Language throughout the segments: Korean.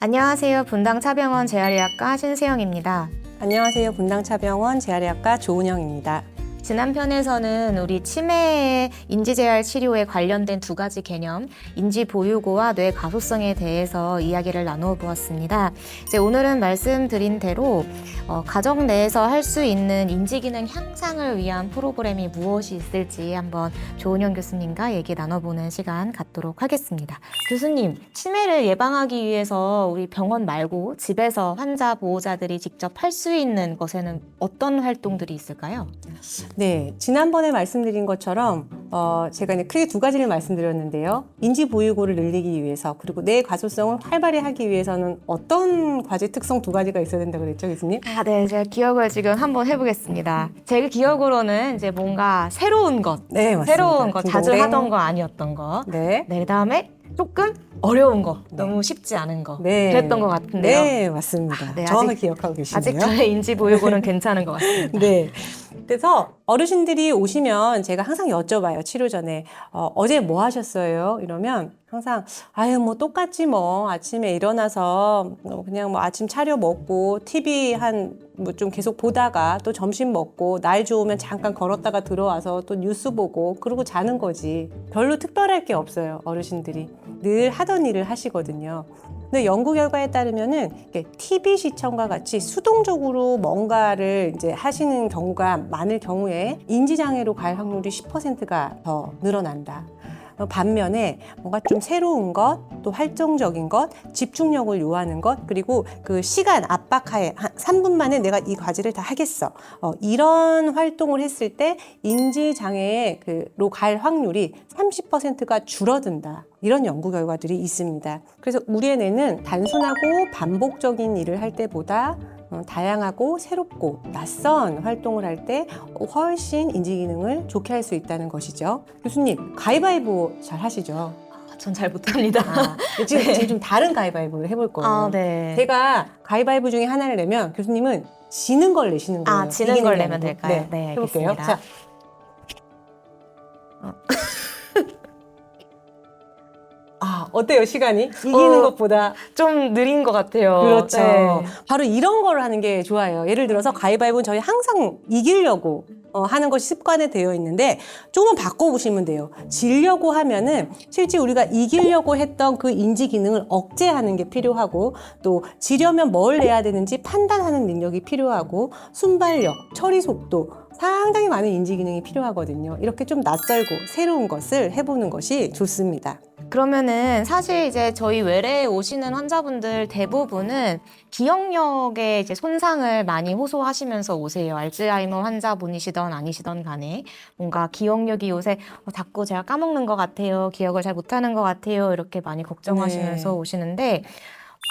안녕하세요. 분당차병원 재활의학과 신세영입니다. 안녕하세요. 분당차병원 재활의학과 조은영입니다. 지난 편에서는 우리 치매의 인지재활 치료에 관련된 두 가지 개념, 인지보유고와 뇌가소성에 대해서 이야기를 나누어 보았습니다. 이제 오늘은 말씀드린 대로 가정 내에서 할 수 있는 인지기능 향상을 위한 프로그램이 무엇이 있을지 한번 조은영 교수님과 얘기 나눠보는 시간 갖도록 하겠습니다. 교수님, 치매를 예방하기 위해서 우리 병원 말고 집에서 환자 보호자들이 직접 할 수 있는 것에는 어떤 활동들이 있을까요? 네, 지난번에 말씀드린 것처럼 제가 이제 크게 두 가지를 말씀드렸는데요. 인지보유고를 늘리기 위해서 그리고 뇌가소성을 활발히 하기 위해서는 어떤 과제 특성 두 가지가 있어야 된다고 그랬죠, 교수님? 네, 제가 기억을 지금 한번 해보겠습니다. 제 기억으로는 이제 뭔가 새로운 것, 네, 맞습니다. 새로운 거, 자주 딩동댕. 하던 거 아니었던 거. 네. 네, 그다음에 조금 어려운 거, 네. 너무 쉽지 않은 거. 네. 그랬던 것 같은데요. 네, 맞습니다. 네, 정확하게 아직- 기억하고 계시네요. 아직 저의 인지보유고는 괜찮은 것 같습니다. 네. 그래서 어르신들이 오시면 제가 항상 여쭤봐요. 치료 전에. 어제 뭐 하셨어요? 이러면 항상 아유 뭐 똑같지 뭐 아침에 일어나서 그냥 뭐 아침 차려 먹고 TV 뭐 좀 계속 보다가 또 점심 먹고 날 좋으면 잠깐 걸었다가 들어와서 또 뉴스 보고 그러고 자는 거지. 별로 특별할 게 없어요. 어르신들이 늘 하던 일을 하시거든요. 근데 연구 결과에 따르면은 TV 시청과 같이 수동적으로 뭔가를 이제 하시는 경우가 많을 경우에 인지장애로 갈 확률이 10%가 더 늘어난다. 반면에 뭔가 좀 새로운 것, 또 활동적인 것, 집중력을 요하는 것, 그리고 그 시간 압박하에 한 3분 만에 내가 이 과제를 다 하겠어. 이런 활동을 했을 때 인지장애로 갈 확률이 30%가 줄어든다. 이런 연구 결과들이 있습니다. 그래서 우리의 뇌는 단순하고 반복적인 일을 할 때보다 다양하고 새롭고 낯선 활동을 할 때 훨씬 인지 기능을 좋게 할 수 있다는 것이죠. 교수님, 가위바위보 잘 하시죠? 전 잘 못합니다. 지금 좀 다른 가위바위보를 해볼 거예요. 네. 제가 가위바위보 중에 하나를 내면 교수님은 지는 걸 내시는 거예요. 지는 걸 이기는 게 내면 아니고. 될까요? 네, 해볼게요. 알겠습니다. 자. 어때요, 시간이? 이기는 것보다. 좀 느린 것 같아요. 그렇죠. 네. 바로 이런 걸 하는 게 좋아요. 예를 들어서 가위바위보는 저희 항상 이기려고 하는 것이 습관에 되어 있는데 조금만 바꿔보시면 돼요. 지려고 하면은 실제 우리가 이기려고 했던 그 인지 기능을 억제하는 게 필요하고 또 지려면 뭘 내야 되는지 판단하는 능력이 필요하고 순발력, 처리 속도 상당히 많은 인지 기능이 필요하거든요. 이렇게 좀 낯설고 새로운 것을 해보는 것이 좋습니다. 그러면은 사실 이제 저희 외래에 오시는 환자분들 대부분은 기억력에 이제 손상을 많이 호소하시면서 오세요. 알츠하이머 환자분이시던 아니시던 간에 뭔가 기억력이 요새 자꾸 제가 까먹는 것 같아요. 기억을 잘 못하는 것 같아요. 이렇게 많이 걱정하시면서 네. 오시는데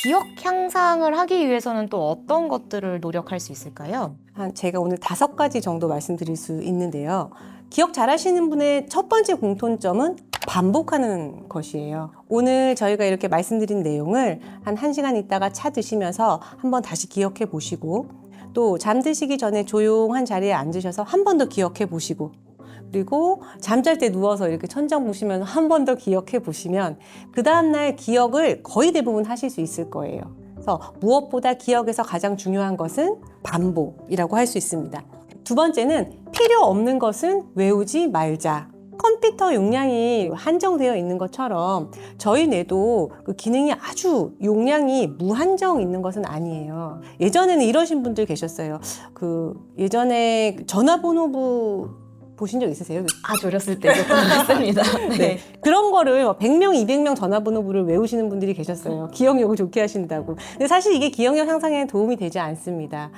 기억 향상을 하기 위해서는 또 어떤 것들을 노력할 수 있을까요? 제가 오늘 5가지 정도 말씀드릴 수 있는데요. 기억 잘하시는 분의 첫 번째 공통점은 반복하는 것이에요. 오늘 저희가 이렇게 말씀드린 내용을 한 1시간 있다가 차 드시면서 한번 다시 기억해 보시고 또 잠드시기 전에 조용한 자리에 앉으셔서 한 번 더 기억해 보시고 그리고 잠잘 때 누워서 이렇게 천장 보시면서 한 번 더 기억해 보시면 그 다음날 기억을 거의 대부분 하실 수 있을 거예요. 그래서 무엇보다 기억에서 가장 중요한 것은 반복이라고 할 수 있습니다. 두 번째는 필요 없는 것은 외우지 말자. 컴퓨터 용량이 한정되어 있는 것처럼 저희 뇌도 그 기능이 아주 용량이 무한정 있는 것은 아니에요. 예전에는 이러신 분들 계셨어요. 예전에 전화번호부 보신 적 있으세요? 아주 어렸을 때 조금 했습니다. 네. 그런 거를 100명, 200명 전화번호부를 외우시는 분들이 계셨어요. 기억력을 좋게 하신다고. 근데 사실 이게 기억력 향상에 도움이 되지 않습니다.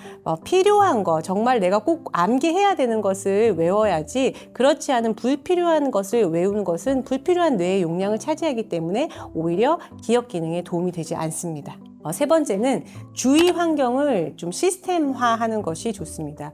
필요한 거, 정말 내가 꼭 암기해야 되는 것을 외워야지 그렇지 않은 불필요한 것을 외우는 것은 불필요한 뇌의 용량을 차지하기 때문에 오히려 기억 기능에 도움이 되지 않습니다. 세 번째는 주위 환경을 좀 시스템화하는 것이 좋습니다.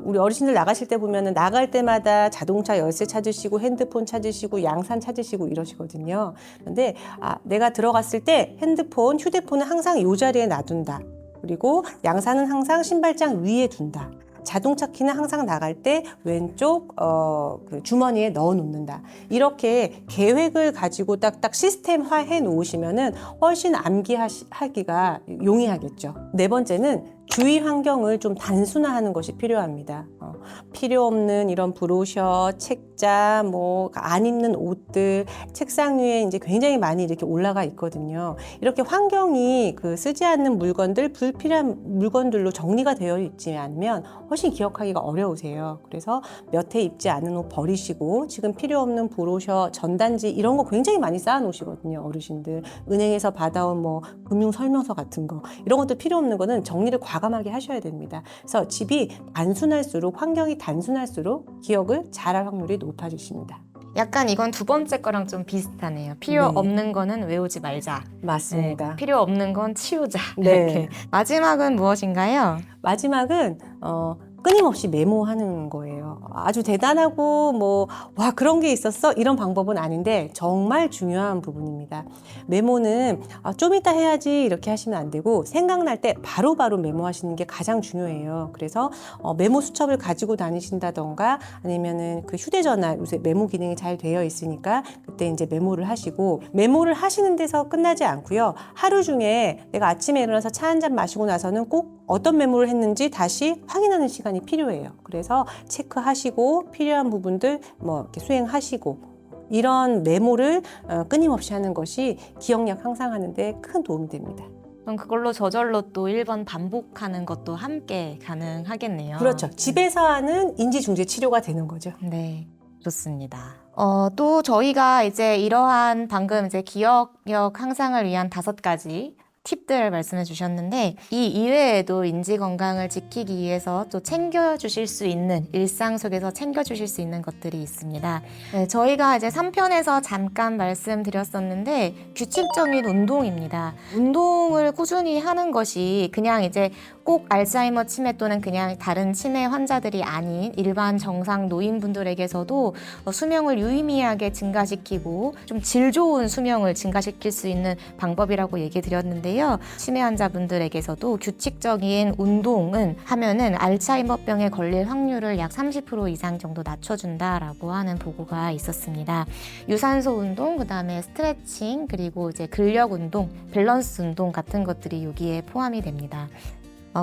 우리 어르신들 나가실 때 보면은 나갈 때마다 자동차 열쇠 찾으시고 핸드폰 찾으시고 양산 찾으시고 이러시거든요. 그런데 내가 들어갔을 때 휴대폰은 항상 이 자리에 놔둔다. 그리고 양산은 항상 신발장 위에 둔다. 자동차 키는 항상 나갈 때 왼쪽 그 주머니에 넣어 놓는다. 이렇게 계획을 가지고 딱딱 시스템화해 놓으시면은 훨씬 암기하기가 용이하겠죠. 네 번째는 주위 환경을 좀 단순화하는 것이 필요합니다. 필요 없는 이런 브로셔, 책자, 뭐 안 입는 옷들, 책상 위에 이제 굉장히 많이 이렇게 올라가 있거든요. 이렇게 환경이 그 쓰지 않는 물건들, 불필요한 물건들로 정리가 되어 있지 않으면 훨씬 기억하기가 어려우세요. 그래서 몇 해 입지 않은 옷 버리시고 지금 필요 없는 브로셔, 전단지 이런 거 굉장히 많이 쌓아 놓으시거든요. 어르신들. 은행에서 받아온 뭐 금융 설명서 같은 거 이런 것도 필요 없는 거는 정리를 과감하게 하셔야 됩니다. 그래서 집이 단순할수록 환경이 단순할수록 기억을 잘할 확률이 높아지십니다. 약간 이건 두 번째 거랑 좀 비슷하네요. 필요 네. 없는 거는 외우지 말자. 맞습니다. 네, 필요 없는 건 치우자. 네. 이렇게. 마지막은 무엇인가요? 마지막은 끊임없이 메모하는 거예요. 아주 대단하고 뭐 와 그런 게 있었어 이런 방법은 아닌데 정말 중요한 부분입니다. 메모는 좀 이따 해야지 이렇게 하시면 안 되고 생각날 때 바로바로 메모하시는 게 가장 중요해요. 그래서 메모 수첩을 가지고 다니신다던가 아니면은 그 휴대전화 요새 메모 기능이 잘 되어 있으니까 그때 이제 메모를 하시고 메모를 하시는 데서 끝나지 않고요. 하루 중에 내가 아침에 일어나서 차 한 잔 마시고 나서는 꼭 어떤 메모를 했는지 다시 확인하는 시간이 필요해요. 그래서 체크하시고 필요한 부분들 뭐 이렇게 수행하시고 이런 메모를 끊임없이 하는 것이 기억력 향상하는 데 큰 도움이 됩니다. 그럼 그걸로 저절로 또 1번 반복하는 것도 함께 가능하겠네요. 그렇죠. 집에서 하는 인지중재 치료가 되는 거죠. 네, 좋습니다. 또 저희가 이제 이러한 방금 이제 기억력 향상을 위한 5가지 팁들 말씀해 주셨는데 이 이외에도 인지 건강을 지키기 위해서 또 챙겨주실 수 있는 일상 속에서 챙겨주실 수 있는 것들이 있습니다. 네, 저희가 이제 3편에서 잠깐 말씀드렸었는데 규칙적인 운동입니다. 운동을 꾸준히 하는 것이 그냥 이제 꼭 알츠하이머 치매 또는 그냥 다른 치매 환자들이 아닌 일반 정상 노인분들에게서도 수명을 유의미하게 증가시키고 좀 질 좋은 수명을 증가시킬 수 있는 방법이라고 얘기 드렸는데요. 치매 환자분들에게서도 규칙적인 운동은 하면은 알츠하이머병에 걸릴 확률을 약 30% 이상 정도 낮춰준다라고 하는 보고가 있었습니다. 유산소 운동, 그다음에 스트레칭, 그리고 이제 근력 운동, 밸런스 운동 같은 것들이 여기에 포함이 됩니다.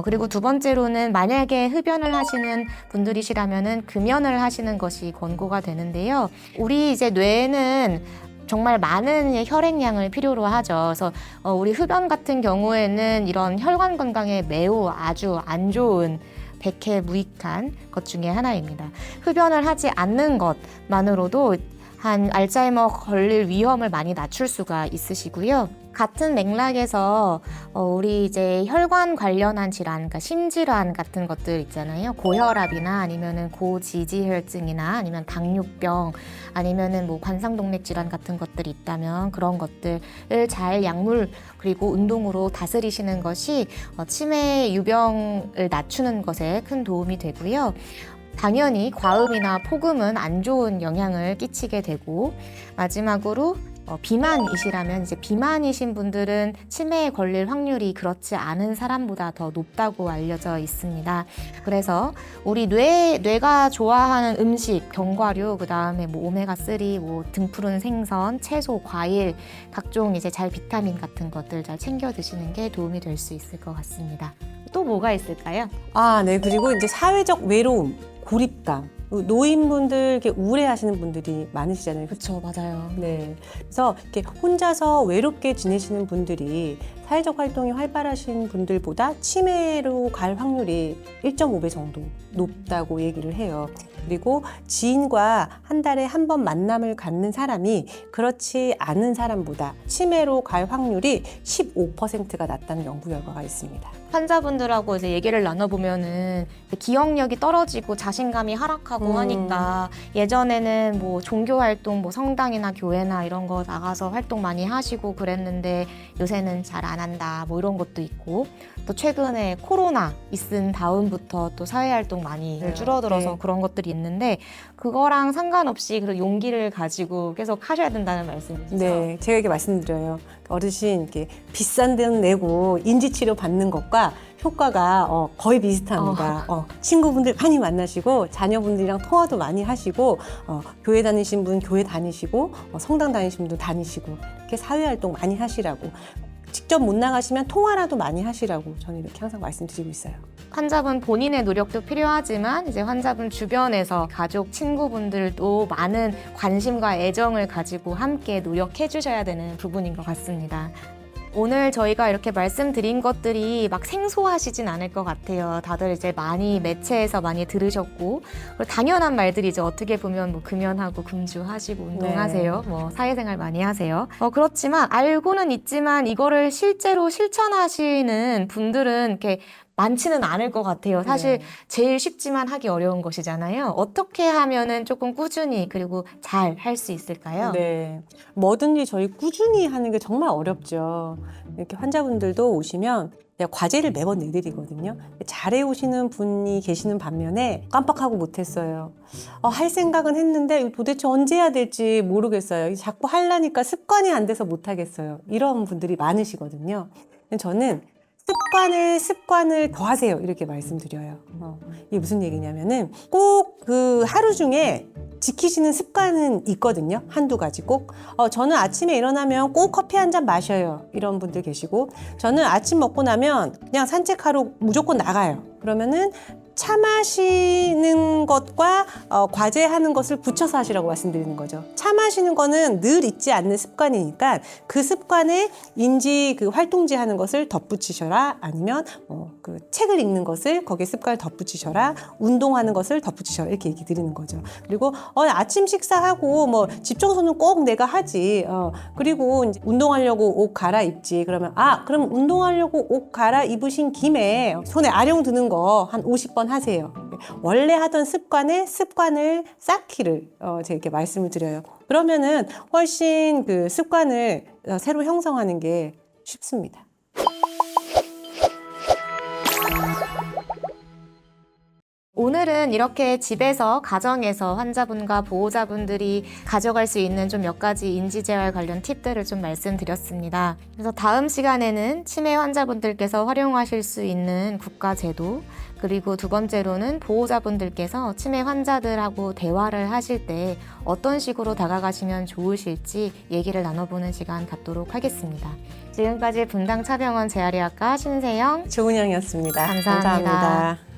그리고 두 번째로는 만약에 흡연을 하시는 분들이시라면은 금연을 하시는 것이 권고가 되는데요. 우리 이제 뇌에는 정말 많은 혈액량을 필요로 하죠. 그래서 우리 흡연 같은 경우에는 이런 혈관 건강에 매우 아주 안 좋은 백해무익한 것 중에 하나입니다. 흡연을 하지 않는 것만으로도 한 알츠하이머 걸릴 위험을 많이 낮출 수가 있으시고요. 같은 맥락에서 우리 이제 혈관 관련한 질환, 그러니까 심질환 같은 것들 있잖아요. 고혈압이나 아니면은 고지지혈증이나 아니면 당뇨병 아니면은 뭐 관상동맥 질환 같은 것들이 있다면 그런 것들을 잘 약물 그리고 운동으로 다스리시는 것이 치매 유병을 낮추는 것에 큰 도움이 되고요. 당연히 과음이나 폭음은 안 좋은 영향을 끼치게 되고 마지막으로 비만이시라면 이제 비만이신 분들은 치매에 걸릴 확률이 그렇지 않은 사람보다 더 높다고 알려져 있습니다. 그래서 우리 뇌가 좋아하는 음식, 견과류, 그다음에 뭐 오메가3, 뭐 등푸른 생선, 채소, 과일, 각종 이제 잘 비타민 같은 것들 잘 챙겨 드시는 게 도움이 될 수 있을 것 같습니다. 또 뭐가 있을까요? 네. 그리고 이제 사회적 외로움, 고립감. 노인분들 이렇게 우울해하시는 분들이 많으시잖아요. 그렇죠, 맞아요. 네. 그래서 이렇게 혼자서 외롭게 지내시는 분들이 사회적 활동이 활발하신 분들보다 치매로 갈 확률이 1.5배 정도 높다고 얘기를 해요. 그리고 지인과 한 달에 한 번 만남을 갖는 사람이 그렇지 않은 사람보다 치매로 갈 확률이 15%가 낮다는 연구 결과가 있습니다. 환자분들하고 이제 얘기를 나눠보면은 기억력이 떨어지고 자신감이 하락하고 하니까 예전에는 뭐 종교 활동, 뭐 성당이나 교회나 이런 거 나가서 활동 많이 하시고 그랬는데 요새는 잘 안 한다 뭐 이런 것도 있고 또 최근에 코로나 있은 다음부터 또 사회활동 많이 네. 줄어들어서 네. 그런 것들이 있는데 그거랑 상관없이 그런 용기를 가지고 계속 하셔야 된다는 말씀이시죠? 네, 제가 이렇게 말씀드려요. 어르신 이렇게 비싼 돈 내고 인지치료 받는 것과 효과가 거의 비슷합니다. 친구분들 많이 만나시고 자녀분들이랑 통화도 많이 하시고 교회 다니신 분 교회 다니시고 성당 다니신 분도 다니시고 이렇게 사회활동 많이 하시라고 직접 못 나가시면 통화라도 많이 하시라고 저는 이렇게 항상 말씀드리고 있어요. 환자분 본인의 노력도 필요하지만 이제 환자분 주변에서 가족, 친구분들도 많은 관심과 애정을 가지고 함께 노력해 주셔야 되는 부분인 것 같습니다. 오늘 저희가 이렇게 말씀드린 것들이 막 생소하시진 않을 것 같아요. 다들 이제 많이 매체에서 많이 들으셨고 그리고 당연한 말들이죠. 어떻게 보면 뭐 금연하고 금주하시고 운동하세요. 뭐 사회생활 많이 하세요. 그렇지만 알고는 있지만 이거를 실제로 실천하시는 분들은 이렇게 많지는 않을 것 같아요. 사실 제일 쉽지만 하기 어려운 것이잖아요. 어떻게 하면은 조금 꾸준히 그리고 잘 할 수 있을까요? 네. 뭐든지 저희 꾸준히 하는 게 정말 어렵죠. 이렇게 환자분들도 오시면 제가 과제를 매번 내드리거든요. 잘해 오시는 분이 계시는 반면에 깜빡하고 못했어요. 할 생각은 했는데 도대체 언제 해야 될지 모르겠어요. 자꾸 하려니까 습관이 안 돼서 못하겠어요. 이런 분들이 많으시거든요. 근데 저는 습관을 더 하세요. 이렇게 말씀드려요. 이게 무슨 얘기냐면은 꼭 그 하루 중에 지키시는 습관은 있거든요. 한두 가지 꼭. 저는 아침에 일어나면 꼭 커피 한 잔 마셔요. 이런 분들 계시고 저는 아침 먹고 나면 그냥 산책하러 무조건 나가요. 그러면은 차 마시는 것과 과제하는 것을 붙여서 하시라고 말씀드리는 거죠. 차 마시는 거는 늘 잊지 않는 습관이니까 그 습관에 그 활동지 하는 것을 덧붙이셔라. 아니면 그 책을 읽는 것을 거기에 습관을 덧붙이셔라. 운동하는 것을 덧붙이셔라. 이렇게 얘기 드리는 거죠. 그리고 아침 식사하고 뭐 집 청소는 꼭 내가 하지. 그리고 이제 운동하려고 옷 갈아입지. 그러면 그럼 운동하려고 옷 갈아입으신 김에 손에 아령 드는 거 한 50번 하세요. 원래 하던 습관을 쌓기를 제가 이렇게 말씀을 드려요. 그러면은 훨씬 그 습관을 새로 형성하는 게 쉽습니다. 오늘은 이렇게 집에서, 가정에서 환자분과 보호자분들이 가져갈 수 있는 좀 몇 가지 인지재활 관련 팁들을 좀 말씀드렸습니다. 그래서 다음 시간에는 치매 환자분들께서 활용하실 수 있는 국가제도, 그리고 두 번째로는 보호자분들께서 치매 환자들하고 대화를 하실 때 어떤 식으로 다가가시면 좋으실지 얘기를 나눠보는 시간 갖도록 하겠습니다. 지금까지 분당 차병원 재활의학과 신세영 조은영이었습니다. 감사합니다. 감사합니다.